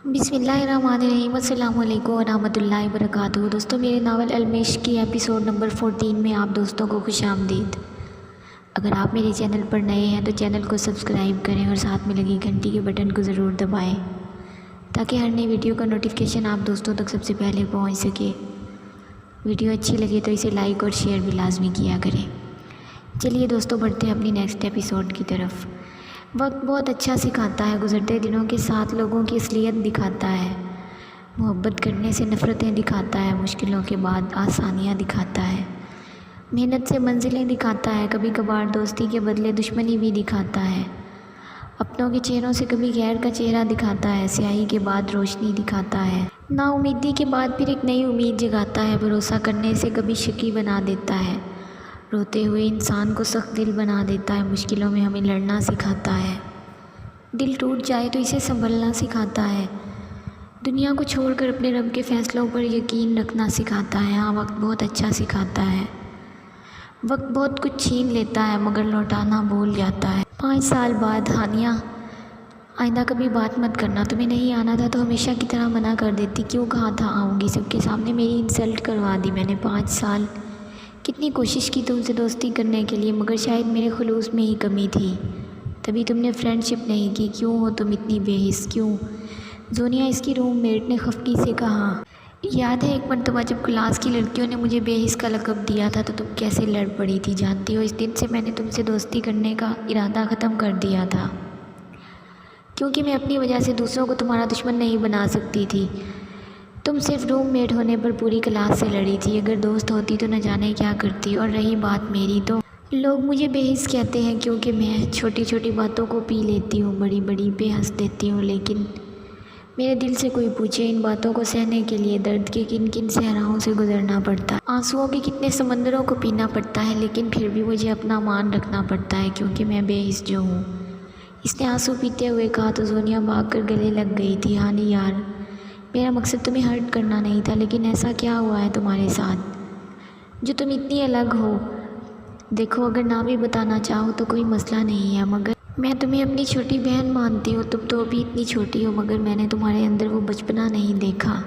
बिस्मिल्लाहिर्रहमानिर्रहीम अस्सलामु अलैकुम वरहमतुल्लाहि वबरकातुहू। दोस्तों, मेरे नावल अलमेश की एपिसोड नंबर 14 में आप दोस्तों को खुशामदीद। अगर आप मेरे चैनल पर नए हैं तो चैनल को सब्सक्राइब करें और साथ में लगी घंटी के बटन को ज़रूर दबाएं ताकि हर नई वीडियो का नोटिफिकेशन आप दोस्तों तक सबसे पहले पहुंच सके। वीडियो अच्छी लगे तो इसे लाइक और शेयर भी लाजमी किया करें। चलिए दोस्तों, बढ़ते हैं अपनी नेक्स्ट एपिसोड की तरफ। वक्त बहुत अच्छा सिखाता है, गुज़रते दिनों के साथ लोगों की असलियत दिखाता है। मोहब्बत करने से नफ़रतें दिखाता है, मुश्किलों के बाद आसानियाँ दिखाता है। मेहनत से मंजिलें दिखाता है, कभी कभार दोस्ती के बदले दुश्मनी भी दिखाता है। अपनों के चेहरों से कभी गैर का चेहरा दिखाता है, स्याही के बाद रोशनी दिखाता है। नाउमीदी के बाद फिर एक नई उम्मीद जगाता है, भरोसा करने से कभी शकी बना देता है। रोते हुए इंसान को सख्त दिल बना देता है, मुश्किलों में हमें लड़ना सिखाता है। दिल टूट जाए तो इसे संभलना सिखाता है। दुनिया को छोड़कर अपने रब के फ़ैसलों पर यकीन रखना सिखाता है। हाँ, वक्त बहुत अच्छा सिखाता है। वक्त बहुत कुछ छीन लेता है मगर लौटाना भूल जाता है। 5 साल बाद हानिया, आइंदा कभी बात मत करना, तुम्हें नहीं आना था तो हमेशा की तरह मना कर देती, क्यों कहा था आऊँगी, सबके सामने मेरी इंसल्ट करवा दी मैंने। 5 साल कितनी कोशिश की तुमसे दोस्ती करने के लिए, मगर शायद मेरे खुलूस में ही कमी थी, तभी तुमने फ्रेंडशिप नहीं की। क्यों हो तुम इतनी बेहिस, क्यों? जोनिया, इसकी रूममेट ने खफकी से कहा। याद है एक मरतबा जब क्लास की लड़कियों ने मुझे बेहिस का लक़ब दिया था तो तुम कैसे लड़ पड़ी थी, जानती हो? इस दिन से मैंने तुमसे दोस्ती करने का इरादा ख़त्म कर दिया था, क्योंकि मैं अपनी वजह से दूसरों को तुम्हारा दुश्मन नहीं बना सकती थी। तुम सिर्फ रूममेट होने पर पूरी क्लास से लड़ी थी, अगर दोस्त होती तो न जाने क्या करती। और रही बात मेरी, तो लोग मुझे बेहिस कहते हैं क्योंकि मैं छोटी छोटी बातों को पी लेती हूँ, बड़ी बड़ी पे हंस देती हूँ। लेकिन मेरे दिल से कोई पूछे, इन बातों को सहने के लिए दर्द के किन किन सहराओं से गुजरना पड़ता, आंसुओं के कितने समंदरों को पीना पड़ता है, लेकिन फिर भी मुझे अपना मान रखना पड़ता है क्योंकि मैं बेहिस जो हूँ। इसने आंसू पीते हुए कहा तो जोनिया भाग कर गले लग गई थी। हानी यार, मेरा मकसद तुम्हें हर्ट करना नहीं था, लेकिन ऐसा क्या हुआ है तुम्हारे साथ जो तुम इतनी अलग हो? देखो, अगर ना भी बताना चाहो तो कोई मसला नहीं है, मगर मैं तुम्हें अपनी छोटी बहन मानती हूँ। तुम तो अभी इतनी छोटी हो, मगर मैंने तुम्हारे अंदर वो बचपना नहीं देखा।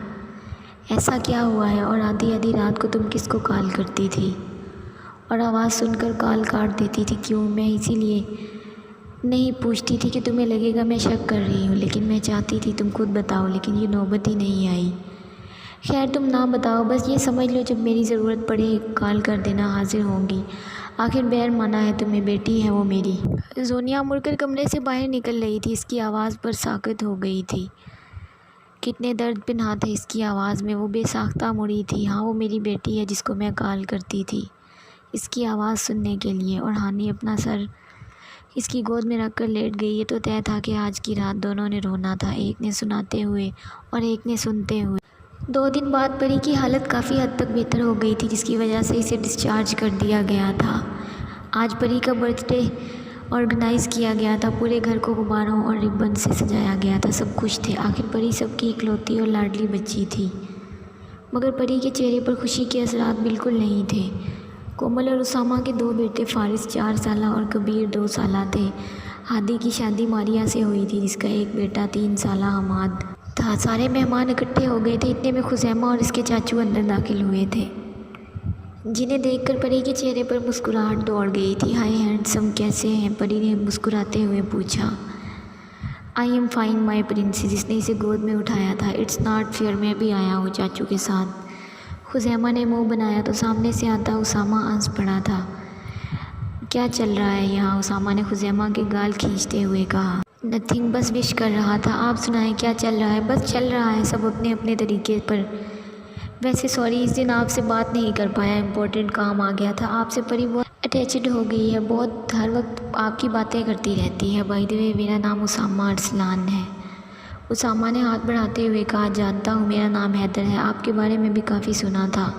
ऐसा क्या हुआ है? और आधी आधी रात को तुम किसको कॉल करती थी और आवाज़ सुनकर कॉल काट देती थी? क्यों? मैं इसीलिए नहीं पूछती थी कि तुम्हें लगेगा मैं शक कर रही हूँ, लेकिन मैं चाहती थी तुम खुद बताओ, लेकिन ये नौबत ही नहीं आई। खैर, तुम ना बताओ, बस ये समझ लो जब मेरी ज़रूरत पड़े कॉल कर देना, हाजिर होंगी। आखिर बैर माना है तुम्हें, बेटी है वो मेरी। जोनिया मुड़कर कमरे से बाहर निकल रही थी, इसकी आवाज़ पर साकत हो गई थी। कितने दर्द पिन्हा थे इसकी आवाज़ में। वो बेसाख्ता मुड़ी थी। हाँ, वो मेरी बेटी है जिसको मैं कॉल करती थी इसकी आवाज़ सुनने के लिए। और हानी अपना सर इसकी गोद में रख कर लेट गई। ये तो तय था कि आज की रात दोनों ने रोना था, एक ने सुनाते हुए और एक ने सुनते हुए। 2 दिन बाद परी की हालत काफ़ी हद तक बेहतर हो गई थी, जिसकी वजह से इसे डिस्चार्ज कर दिया गया था। आज परी का बर्थडे ऑर्गेनाइज़ किया गया था, पूरे घर को गुब्बारों और रिबन से सजाया गया था, सब खुश थे। आखिर परी सबकी इकलौती और लाडली बच्ची थी, मगर परी के चेहरे पर खुशी के असरात बिल्कुल नहीं थे। कोमल और उसामा के 2 बेटे, फारिस 4 साल और कबीर 2 साल थे। हादी की शादी मारिया से हुई थी, जिसका एक बेटा 3 साल हमाद था। सारे मेहमान इकट्ठे हो गए थे, इतने में खुज़ैमा और इसके चाचू अंदर दाखिल हुए थे, जिन्हें देखकर परी के चेहरे पर मुस्कुराहट दौड़ गई थी। हाय हैंडसम, कैसे हैं? परी ने मुस्कुराते हुए पूछा। I am fine my princess, जिसने इसे गोद में उठाया था। इट्स नॉट फेयर, मैं भी आया हूँ चाचू के साथ। खुज़ैमा ने मुंह बनाया तो सामने से आता उसामा हंस पड़ा था। क्या चल रहा है यहाँ? उसामा ने खुज़ैमा के गाल खींचते हुए कहा। नथिंग, बस विश कर रहा था। आप सुनाएं, क्या चल रहा है? बस चल रहा है सब अपने अपने तरीके पर। वैसे सॉरी, इस दिन आपसे बात नहीं कर पाया, इम्पोर्टेंट काम आ गया था। आपसे परी बहुत अटैचड हो गई है, बहुत हर वक्त आपकी बातें करती रहती है। बाय द वे, मेरा नाम उसामा अरसलान है। उसामा ने हाथ बढ़ाते हुए कहा। जानता हूँ, मेरा नाम हैदर है, आपके बारे में भी काफ़ी सुना था।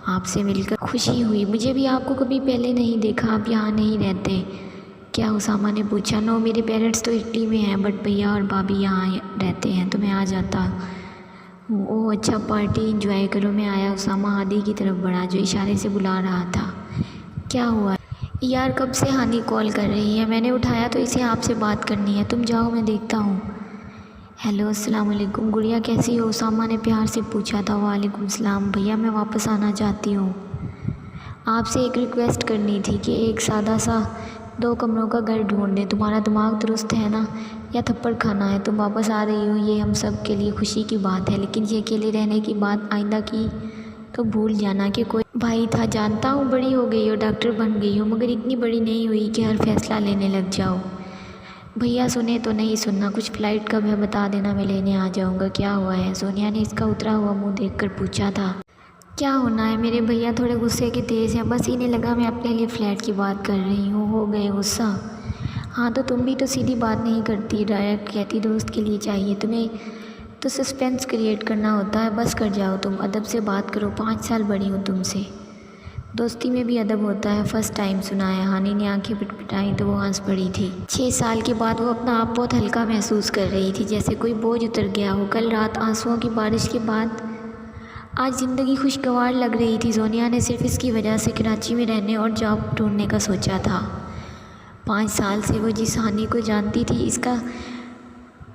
आपसे मिलकर खुशी हुई। मुझे भी आपको कभी पहले नहीं देखा। आप यहाँ नहीं रहते क्या? उसामा ने पूछा। नो, मेरे पेरेंट्स तो इटली में हैं, बट भैया और भाभी यहाँ रहते हैं, तो मैं आ जाता हूँ। ओह अच्छा, पार्टी इंजॉय करो। मैं आया। उसामा हादी की तरफ बढ़ा, जो इशारे से बुला रहा था। क्या हुआ यार? कब से हानी कॉल कर रही है, मैंने उठाया तो इसे आपसे बात करनी है। तुम जाओ, मैं देखता हूँ। हेलो अस्सलाम वालेकुम। गुड़िया कैसी हो? उसामा ने प्यार से पूछा था। वालेकुम सलाम। भैया मैं वापस आना चाहती हूँ। आपसे एक रिक्वेस्ट करनी थी कि एक सादा सा 2 कमरों का घर ढूंढ दें। तुम्हारा दिमाग दुरुस्त है ना, या थप्पड़ खाना है? तुम वापस आ रही हो ये हम सब के लिए खुशी की बात है, लेकिन ये अकेले रहने की बात आइंदा की तो भूल जाना कि कोई भाई था। जानता हूँ बड़ी हो गई हो, डॉक्टर बन गई हो, मगर इतनी बड़ी नहीं हुई कि हर फैसला लेने लग जाओ। भैया सुने तो नहीं सुनना, कुछ फ़्लाइट कब है बता देना, मैं लेने आ जाऊँगा। क्या हुआ है? सोनिया ने इसका उतरा हुआ मुँह देखकर पूछा था। क्या होना है? मेरे भैया थोड़े गुस्से के तेज़ हैं, बस इन्हें लगा मैं अपने लिए फ़्लैट की बात कर रही हूँ, हो गए गुस्सा। हाँ तो तुम भी तो सीधी बात नहीं करती, डायरेक्ट कहती दोस्त के लिए चाहिए। तुम्हें तो सस्पेंस क्रिएट करना होता है। बस कर जाओ, तुम अदब से बात करो। 5 साल बड़ी हूँ तुमसे, दोस्ती में भी अदब होता है। फर्स्ट टाइम सुना है। हानि ने आंखें पिटपिटाई तो वो हंस पड़ी थी। 6 साल के बाद वो अपना आप बहुत हल्का महसूस कर रही थी, जैसे कोई बोझ उतर गया हो। कल रात आंसुओं की बारिश के बाद आज ज़िंदगी खुशगवार लग रही थी। सोनिया ने सिर्फ इसकी वजह से कराची में रहने और जॉब ढूंढने का सोचा था। 5 साल से वो जिस हानि को जानती थी, इसका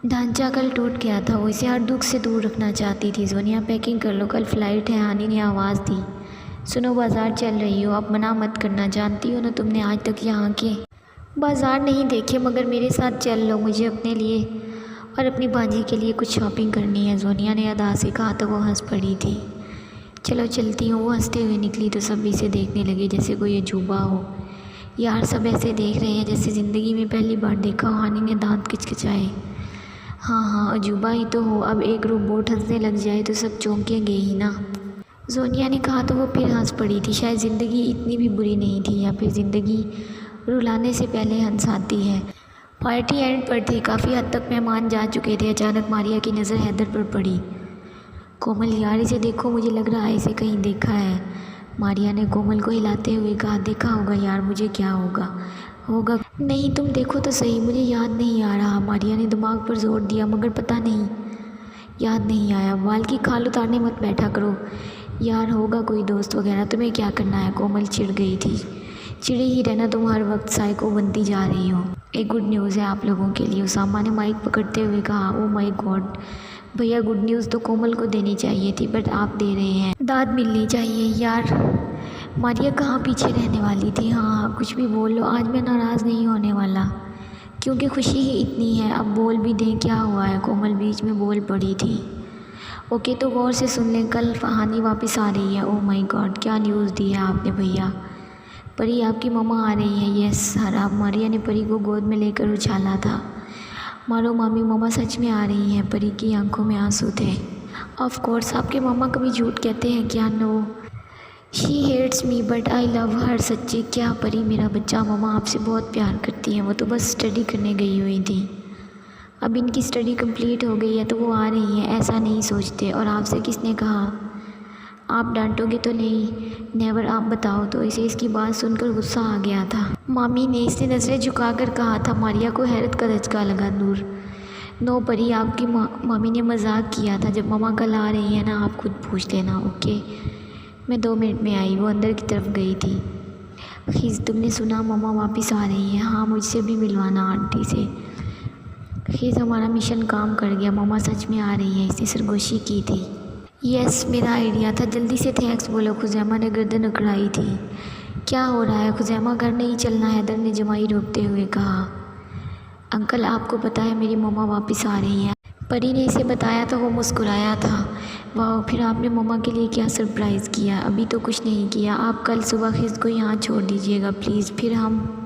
ढांचा कल टूट गया था। वो इसे हर दुख से दूर रखना चाहती थी। सोनिया पैकिंग कर लो, कल फ़्लाइट है। हानि ने आवाज़ दी। सुनो, बाज़ार चल रही हो, अब मना मत करना। जानती हो ना, तुमने आज तक यहाँ के बाज़ार नहीं देखे, मगर मेरे साथ चल लो। मुझे अपने लिए और अपनी भांजी के लिए कुछ शॉपिंग करनी है। सोनिया ने अदा से कहा तो वो हंस पड़ी थी। चलो चलती हूँ। वो हंसते हुए निकली तो सब इसे देखने लगे जैसे कोई अजूबा हो। यार सब ऐसे देख रहे हैं जैसे ज़िंदगी में पहली बार देखा हो। हानि ने दांत किचकिचाए। हाँ अजूबा ही तो हो। अब एक रोबोट हंसने लग जाए तो सब चौंकेंगे ही ना। सोनिया ने कहा तो वो फिर हंस पड़ी थी। शायद ज़िंदगी इतनी भी बुरी नहीं थी, या फिर ज़िंदगी रुलाने से पहले हंसाती है। पार्टी एंड पर थी, काफ़ी हद तक मेहमान जा चुके थे। अचानक मारिया की नज़र हैदर पर पड़ी। कोमल यार इसे देखो, मुझे लग रहा है इसे कहीं देखा है। मारिया ने कोमल को हिलाते हुए कहा। देखा होगा यार, मुझे क्या होगा नहीं, तुम देखो तो सही, मुझे याद नहीं आ रहा। मारिया ने दिमाग पर जोर दिया, मगर पता नहीं याद नहीं आया। बाल की खाल उतारने मत बैठा करो यार, होगा कोई दोस्त वगैरह, तुम्हें क्या करना है? कोमल चिढ़ गई थी। चिढ़ी ही रहना, तुम हर वक्त साइको बनती जा रही हो। एक गुड न्यूज़ है आप लोगों के लिए, उसामा ने माइक पकड़ते हुए कहा। ओ माय गॉड भैया, गुड न्यूज़ तो कोमल को देनी चाहिए थी, बट आप दे रहे हैं। दाद मिलनी चाहिए यार। मारिया कहाँ पीछे रहने वाली थी। हाँ कुछ भी बोल लो, आज मैं नाराज़ नहीं होने वाला, क्योंकि खुशी ही इतनी है। अब बोल भी दें, क्या हुआ है? कोमल बीच में बोल पड़ी थी। ओके तो गौर से सुन लें, कल हानि वापस आ रही है। ओह माय गॉड, क्या न्यूज़ दी है आपने भैया? परी आपकी मम्मा आ रही है। Yes sir. आप मारिया ने परी को गोद में लेकर उछाला था। मारो मामी, मम्मा सच में आ रही हैं। परी की आंखों में आंसू थे। ऑफ कोर्स, आपके मम्मा कभी झूठ कहते हैं क्या? No, she hates me but I love her. सच्ची? क्या परी मेरा बच्चा मम्मा आपसे बहुत प्यार करती हैं, वो तो बस स्टडी करने गई हुई थी। अब इनकी स्टडी कंप्लीट हो गई है तो वो आ रही हैं, ऐसा नहीं सोचते। और आपसे किसने कहा? आप डांटोगे तो नहीं? नेवर। आप बताओ तो। इसे इसकी बात सुनकर गुस्सा आ गया था। मामी ने, इसने नज़रें झुकाकर कहा था। मारिया को हैरत का धचका लगा। नूर, नो परी, आपकी मामी ने मजाक किया था। जब मम्मा कल आ रही है ना, आप खुद पूछ लेना। ओके, मैं 2 मिनट में आई। वो अंदर की तरफ गई थी। खीज़, तुमने सुना मम्मा वापस आ रही है? हाँ, मुझसे भी मिलवाना आंटी से। खीज़, हमारा मिशन काम कर गया, मम्मा सच में आ रही है। इसने सरगोशी की थी। यस, मेरा आइडिया था। जल्दी से थैंक्स बोलो। खुजैमा ने गर्दन अकड़ाई थी। क्या हो रहा है खुजैमा? घर नहीं चलना? हैदर ने जमाई रोकते हुए कहा। अंकल आपको पता है मेरी मम्मा वापस आ रही है। परी ने इसे बताया तो वो मुस्कुराया था। वाह, फिर आपने मम्मा के लिए क्या सरप्राइज़ किया? अभी तो कुछ नहीं किया। आप कल सुबह खिज़ को यहाँ छोड़ दीजिएगा प्लीज़, फिर हम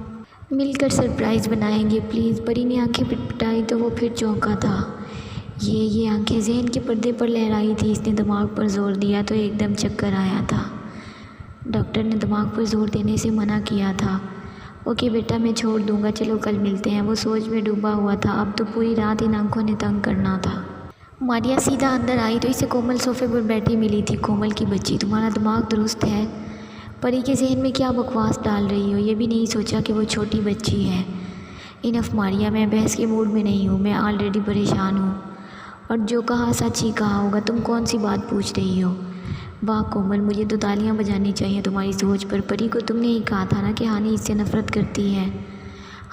मिलकर सरप्राइज़ बनाएंगे प्लीज़। परी ने आंखें पिटपिटाई तो वो फिर चौंका था। ये आंखें जहन के पर्दे पर लहराई थी। इसने दिमाग पर जोर दिया तो एकदम चक्कर आया था। डॉक्टर ने दिमाग पर जोर देने से मना किया था। ओके बेटा, मैं छोड़ दूंगा, चलो कल मिलते हैं। वो सोच में डूबा हुआ था। अब तो पूरी रात इन आंखों ने तंग करना था। मारिया सीधा अंदर आई तो इसे कोमल सोफे पर बैठी मिली थी। कोमल की बच्ची, तुम्हारा दिमाग दुरुस्त है? परी के जहन में क्या बकवास डाल रही हो? ये भी नहीं सोचा कि वो छोटी बच्ची है। इनफ मारिया, मैं बहस के मूड में नहीं हूँ, मैं ऑलरेडी परेशान हूँ, और जो कहा सच ही कहा होगा। तुम कौन सी बात पूछ रही हो? वाह कोमल, मुझे तो तालियां बजानी चाहिए तुम्हारी सोच पर। परी को तुमने ही कहा था ना कि हानि इससे नफ़रत करती है।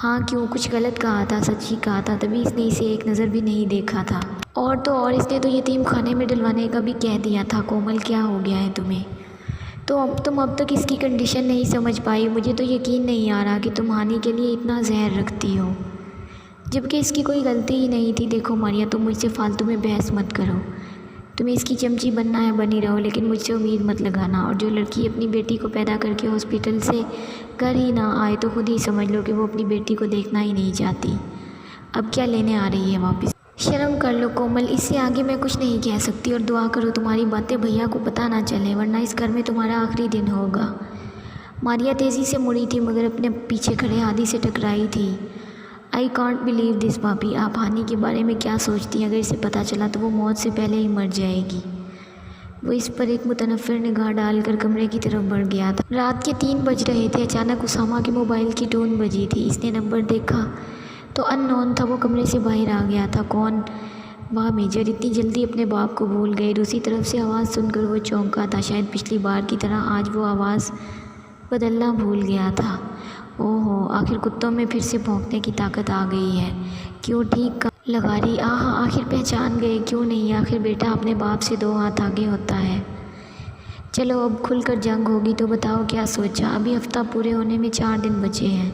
हाँ क्यों, कुछ गलत कहा था, सच ही कहा था, तभी इसने इसे एक नज़र भी नहीं देखा था। और तो और इसने तो यतीम खाने में डलवाने का भी कह दिया था। कोमल क्या हो गया है तुम्हें? तो तुम अब तक इसकी कंडीशन नहीं समझ पाई। मुझे तो यकीन नहीं आ रहा कि तुम हानि के लिए इतना जहर रखती हो, जबकि इसकी कोई गलती ही नहीं थी। देखो मारिया, तुम मुझसे फालतू में बहस मत करो। तुम्हें इसकी चमची बनना है बनी रहो, लेकिन मुझसे उम्मीद मत लगाना। और जो लड़की अपनी बेटी को पैदा करके हॉस्पिटल से घर ही ना आए तो खुद ही समझ लो कि वो अपनी बेटी को देखना ही नहीं चाहती। अब क्या लेने आ रही है वापस? शर्म कर लो कोमल, इससे आगे मैं कुछ नहीं कह सकती। और दुआ करो तुम्हारी बातें भैया को पता ना चले, वरना इस घर में तुम्हारा आखिरी दिन होगा। मारिया तेज़ी से मुड़ी थी मगर अपने पीछे खड़े आदि से टकराई थी। आई कॉन्ट बिलीव दिस भाभी, आप हानि के बारे में क्या सोचती हैं? अगर इसे पता चला तो वो मौत से पहले ही मर जाएगी। वो इस पर एक मुतनफ़िर निगाह डालकर कमरे की तरफ बढ़ गया था। रात के 3 बज रहे थे। अचानक उसामा के मोबाइल की टोन बजी थी। इसने नंबर देखा तो अननोन था। वो कमरे से बाहर आ गया था। कौन? वाह मेजर, इतनी जल्दी अपने बाप को भूल गए। दूसरी तरफ से आवाज़ सुनकर वो चौंका था। शायद पिछली बार की तरह आज वो आवाज़ बदलना भूल गया था। ओहो, आखिर कुत्तों में फिर से भौंकने की ताकत आ गई है। क्यों, ठीक लगा रही? आहा, आखिर पहचान गए। क्यों नहीं, आखिर बेटा अपने बाप से 2 हाथ आगे होता है। चलो अब खुलकर जंग होगी। तो बताओ क्या सोचा? अभी हफ्ता पूरे होने में 4 दिन बचे हैं।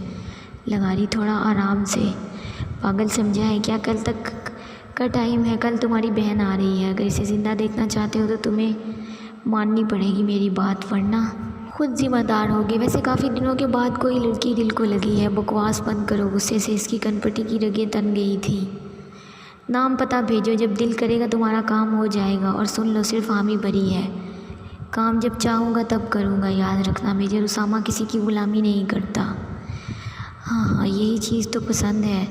लगा रही, थोड़ा आराम से। पागल समझा है क्या? कल तक का टाइम है। कल तुम्हारी बहन आ रही है। अगर इसे ज़िंदा देखना चाहते हो तो तुम्हें माननी पड़ेगी मेरी बात, वरना खुद ज़िम्मेदार होगे। वैसे काफ़ी दिनों के बाद कोई लड़की दिल को लगी है। बकवास बंद करो। गुस्से से इसकी कनपटी की रगें तन गई थी। नाम पता भेजो, जब दिल करेगा तुम्हारा काम हो जाएगा। और सुन लो, सिर्फ हामी भरी है। काम जब चाहूँगा तब करूँगा, याद रखना मेजर। उसामा किसी की गुलामी नहीं करता। हाँ हाँ, यही चीज़ तो पसंद है।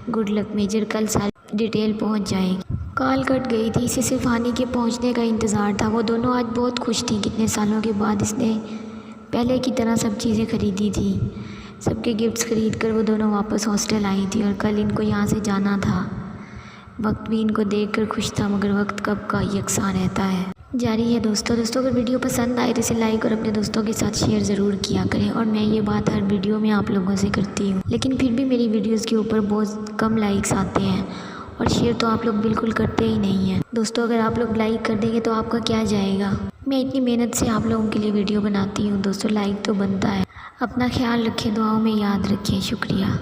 गुड लक मेजर, कल सारी डिटेल पहुँच जाएगी। कॉल कट गई थी। इसे सिर्फ हानि के पहुँचने का इंतज़ार था। वो दोनों आज बहुत खुश थी। कितने सालों के बाद इसने पहले की तरह सब चीज़ें खरीदी थी। सबके गिफ्ट्स खरीद कर वो दोनों वापस हॉस्टल आई थी। और कल इनको यहाँ से जाना था। वक्त भी इनको देखकर खुश था, मगर वक्त कब का यकसां रहता है। जारी है दोस्तों अगर वीडियो पसंद आए तो इसे लाइक और अपने दोस्तों के साथ शेयर ज़रूर किया करें। और मैं ये बात हर वीडियो में आप लोगों से करती हूँ, लेकिन फिर भी मेरी वीडियोज़ के ऊपर बहुत कम लाइक्स आते हैं। और शेयर तो आप लोग बिल्कुल करते ही नहीं हैं दोस्तों। अगर आप लोग लाइक कर देंगे तो आपका क्या जाएगा? मैं इतनी मेहनत से आप लोगों के लिए वीडियो बनाती हूँ दोस्तों, लाइक तो बनता है। अपना ख्याल रखें, दुआओं में याद रखें। शुक्रिया।